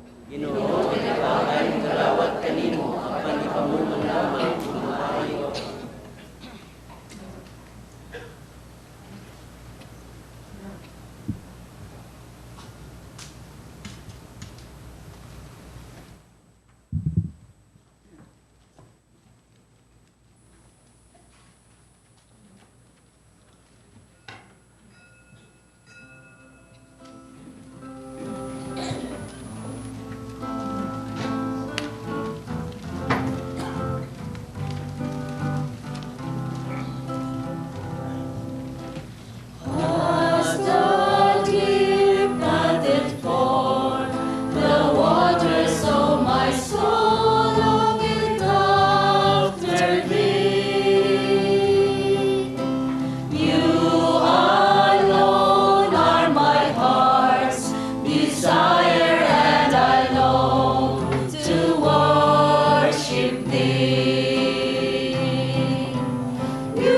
As the deer panteth for the waters, so my soul longeth after thee. You alone are my heart's desire, and I long to worship thee. You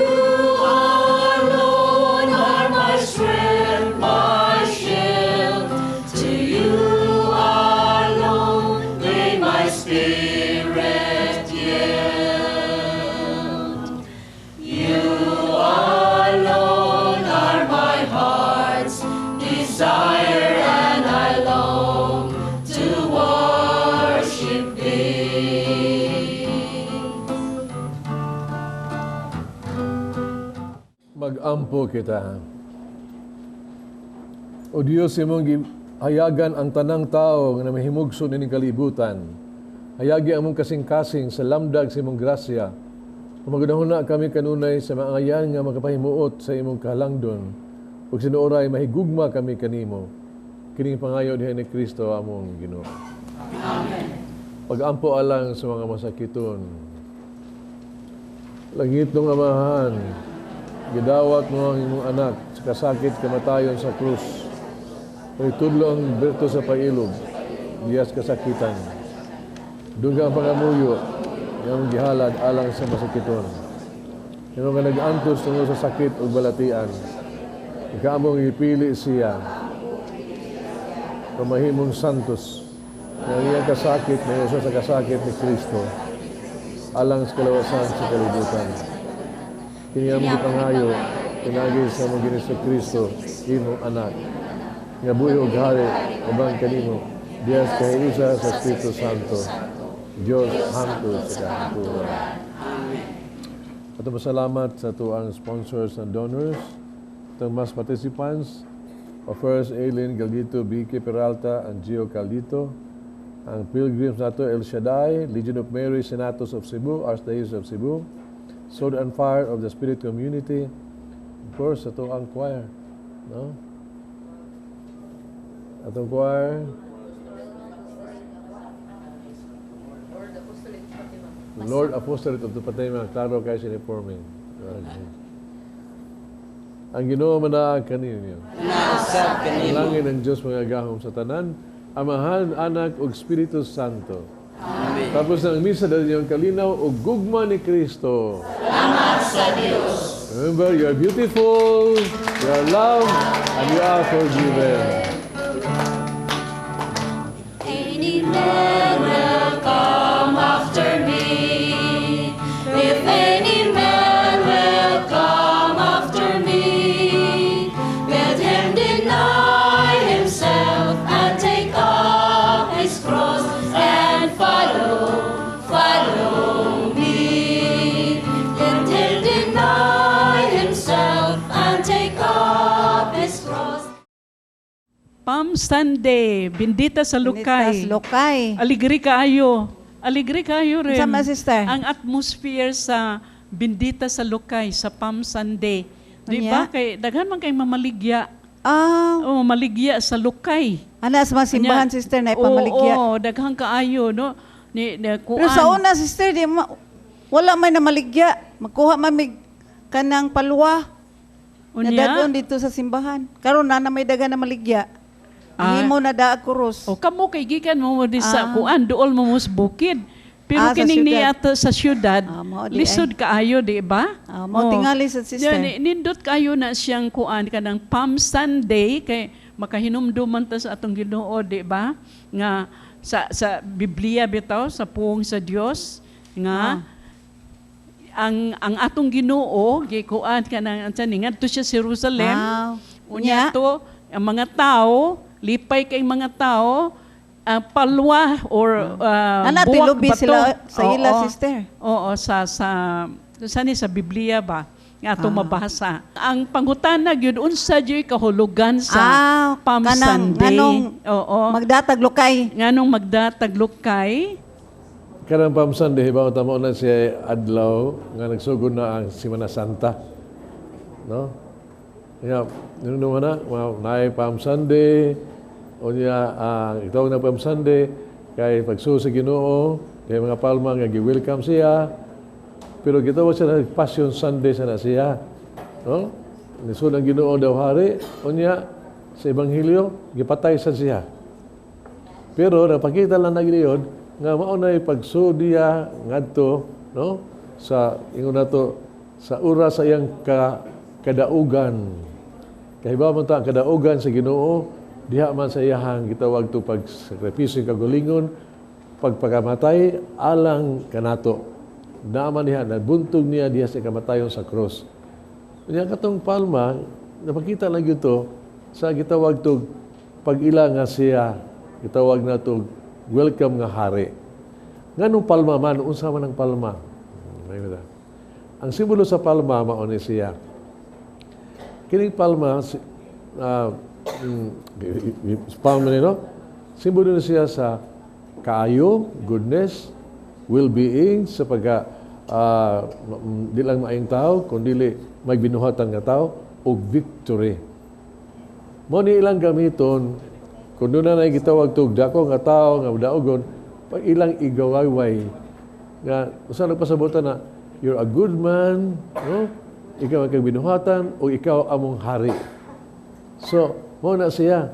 alone are my strength, my shield. To you alone may my spirit yield. You alone are my heart's desire, and I long to worship thee. Mag-ampo kita. O Diyos, imong hayagan ang tanang tao nga mahimugso nining kalibutan. Hayagi among kasing-kasing sa lamdag sa imong grasya. Magadahuna kami kanunay sa mga ayan nga makapahimuot sa imong kahalangdon. Ug sinuoray mahigugma kami kanimo. Kining pangayo diha ni Kristo among Ginoo. Amen. Pag-ampo alang sa mga masakiton. Langit ng Amahan, gidawat mo ang imong anak sa kasakit kamatayon sa krus. Pagtudlo ang berto sa pailog, diyas kasakitan. Doon ka ang pangamuyo, yung gihalad alang sa masakiton. Yung nga nag-antos tungkol sa sakit o balatian, ikaw mong ipili siya, pamahimong santos, na iyang kasakit na isa sa kasakit ni Kristo, alang sa kalawasan sa kalibutan. Kiniya mo ipangayo, pinagay sa mga ginis sa Kristo, imong anak, nga buhi og hari, ubang kanimo, Diyas kay isa sa Espiritu Santo, Diyos hangtod sa kahangturan. At masalamat sa tuang sponsors and donors, itong mas participants, of First Aileen Galdito, Vicky Peralta, and Gio Caldito, ang pilgrims nato El Shaddai, Legion of Mary, Senatos of Cebu, Archdiocese of Cebu, Sword and Fire of the Spirit Community, of course, ito ang choir. No? Atong choir, Lord Apostolate of the Fatima, klaro kayo siniforming. Ang Ginoo manaa kaninyo. Langin ang Diyos mga gahom sa tanan, Amahan, Anak, ug Espiritu Santo. Amen. Tapos ang misa dahil yung kalinaw ug gugma ni Kristo. Salamat sa Diyos. Remember, you are beautiful, you are loved, and you are forgiven. Any man will come after me. If any man will come after me, let him deny himself and take up his cross and follow me. Let him deny himself and take up his cross. Palm Sunday, bendita sa Lukay. Lokay. Aligri kaayo. Aligri kayo rin. Sama, sister? Ang atmosphere sa bendita sa Lukay, sa Palm Sunday. Di ba? Kay, daghan man kay mamaligya. O, mamaligya sa Lukay. Ana, sa mga simbahan, sister, na ipamaligya. Oo, daghan kaayo, no? Pero sa una, sister, wala may namaligya. Magkuha mamig kanang palwa. Nadadon dito sa simbahan. Karon na may daga na maligya. Hindi mo na daag kurus. O kamo kay gikan mo di sa kuan duol mo mus bukid. Pero Sa kining syudad. niya sa syudad, di lisod kaayo, di ba? Mo tingali sa sister. Nindot kayo na siyang kuan kanang Palm Sunday kay makahinumduman ta sa atong Ginoo, di ba? Nga sa Biblia bitaw sa puong sa Dios nga ang atong Ginoo gikuan kanang ngadto siya sa Jerusalem. Unya to ang mga tao, lipay kay mga tao, palwa or tilubi bato. sila sa ila, sister. Oo, sa Biblia ba? Nga itong mabasa. Ang pangutana yun, unsa dyo'y kahulugan sa Palm Sunday. Magdatag lukay. Nganong magdatag lukay. Kanang Palm Sunday, ba tamo na si Adlaw, nga nagsugod na ang Semana Santa. No? Kaya, nung na, naay Palm Sunday, o niya, itawag na Palm Sunday, kay pagsusa Ginoo, kay mga palma nga gi-welcome siya, pero gitawag siya na Passion Sunday sana siya. No? Nisun ang Ginoo daw hari, o niya, sa Ebanghelyo, gipatay sa siya. Pero, napakita lang na giliyon, nga maunay pagsudiya ngadto, no? Sa, ingon na to, sa oras sa iyang kadaugan. Kahibaw man ta ang kadaugan sa Ginoo, diha man sa iyahang gitawag to pagsakripisyo kagalingon, pagpakamatay alang kanato. Naaman niya, nabuntog niya diha sa kamatayon sa cross. Kanya katong palma, napakita lang ito sa gitawag to pag-ila nga siya, gitawag na to welcome nga hari. Nganong palma man, unsa man ang palma? Ang simbolo sa palma mao ni siya. Kining palma, palma nino, simbolo na siya sa kaayo, goodness, well-being, sa pagka di lang maayong tao, kundi may binuhatan nga tao, o victory. Mo ni ilang gamiton, kung doon na gitawag tug dako nga tao, nga daogon, pag ilang igawayway, nga, usa nagpasabutan na, you're a good man, no? Ikaw ang kabinuhatan o ikaw among hari. So, mo na siya.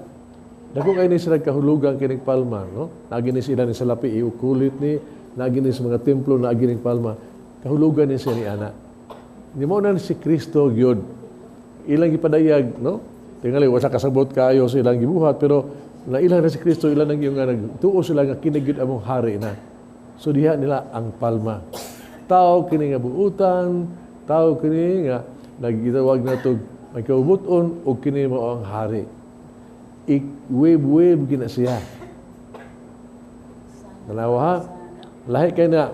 Dako kayo ni sila kahulugan kining palma, no? Naginis sila ni salapi, iukulit ni, naginis mga templo, nagining palma. Kahulugan ni siya ni ana. Ni mo na si Kristo gyud. Ilang ipadayag, no? Tingali wasa kasabot kayo sa ilang gibuhat, pero nailang na si Kristo, ilang nang yung nagtuo sila nga kinigid among hari na. So diha nila ang palma. Tao kini nga buutan, tao kini nga nagitawag na ito may kaubuton o kini mo ang hari. Ik-wave-wave gina siya. Nanawa ha? Lahi kayo na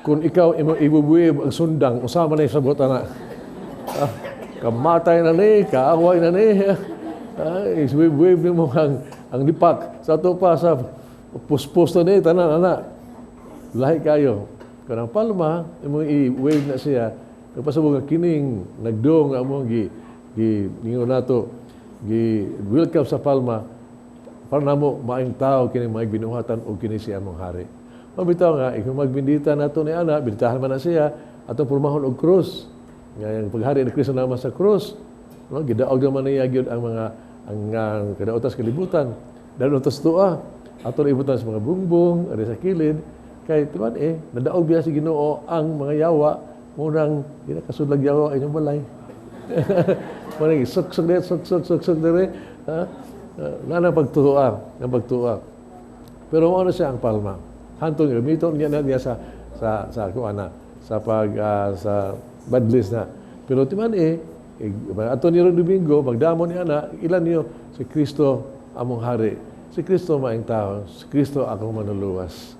kung ikaw i-wave ang sundang, usama na yung sabot na. Kamatay na ni, kaaway na ni. I-wave ni mo ang lipak. Sa ito pa, sa puspos na ni, tanan, anak. Lahi kayo. Kung ang palma, i-wave na siya, kapasabog ang kining, nagdong ang mong ningon nato, welcome sa palma, para na mo maing tao, kining mga binuhatan o kining siya mong hari. Mabitaw nga, kung magbindita nato ni Ana, binditahan man na siya, atong purmahon og krus. Yung paghari ni Kristo naman sa krus, no? Gidaog naman niya yun ang mga ang kadautas kalibutan. Dahil utos tuwa, atong ibutan sa mga bungbong, ari sa kilid, kay timan nadaog biya si Ginoo ang mga yawa, munang ginakasudlag yawa inyong balay. Manang suksok dire, na pagtuwa, ng pagtuwa. Pero ano siya ang palma? Hantong gamiton niya sa kuana, sa badlis na. Pero timan ato ni Domingo, magdamon niya na, ilan niyo, si Kristo among hari. Si Kristo maing tao, si Kristo akong manuluwas.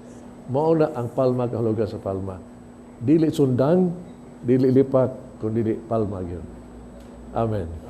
Mauna ang palma kahulugan sa palma. Dili sundang, dili lipat, kundi dili palma yun. Amen.